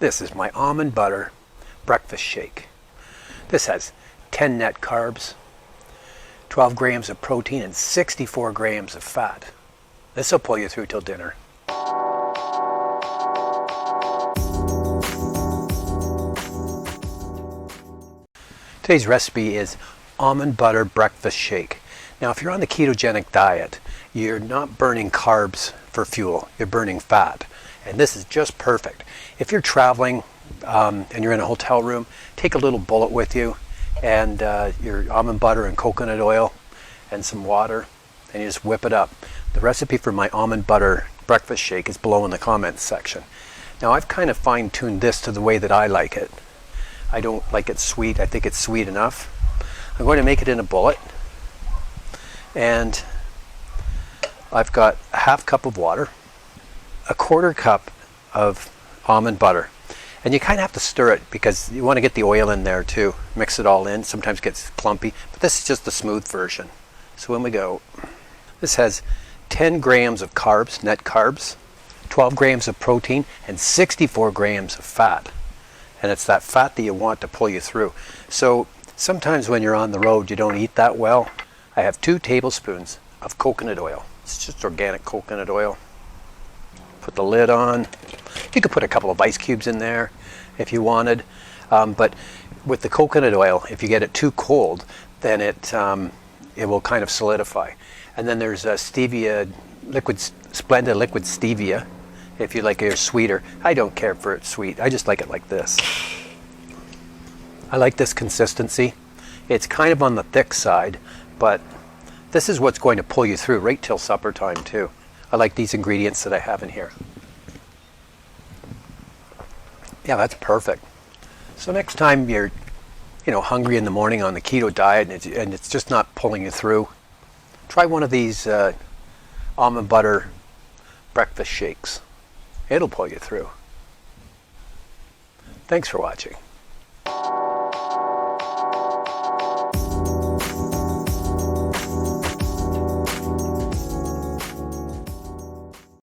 This is my almond butter breakfast shake. This has 10 net carbs, 12 grams of protein, and 64 grams of fat. This will pull you through till dinner. Today's recipe is almond butter breakfast shake. Now, if you're on the ketogenic diet, you're not burning carbs for fuel, you're burning fat. And this is just perfect. If you're traveling and you're in a hotel room, take a little bullet with you and your almond butter and coconut oil and some water, and you just whip it up. The recipe for my almond butter breakfast shake is below in the comments section. Now, I've kind of fine-tuned this to the way that I like it. I don't like it sweet. I think it's sweet enough. I'm going to make it in a bullet, and I've got a half cup of water, a quarter cup of almond butter, and you kind of have to stir it because you want to get the oil in there too. Mix it all in. Sometimes it gets clumpy, but this is just the smooth version. So in we go. This has 10 grams of carbs, net carbs, 12 grams of protein, and 64 grams of fat. And it's that fat that you want to pull you through. So sometimes when you're on the road, you don't eat that well. I have 2 tablespoons of coconut oil. It's just organic coconut oil. Put the lid on. You could put a couple of ice cubes in there if you wanted. But with the coconut oil, if you get it too cold, then it will kind of solidify. And then there's stevia, Splenda liquid stevia, if you like it sweeter. I don't care for it sweet. I just like it like this. I like this consistency. It's kind of on the thick side, but this is what's going to pull you through right till supper time too. I like these ingredients that I have in here. Yeah, that's perfect. So next time you're, hungry in the morning on the keto diet and it's just not pulling you through, try one of these almond butter breakfast shakes. It'll pull you through. Thanks for watching.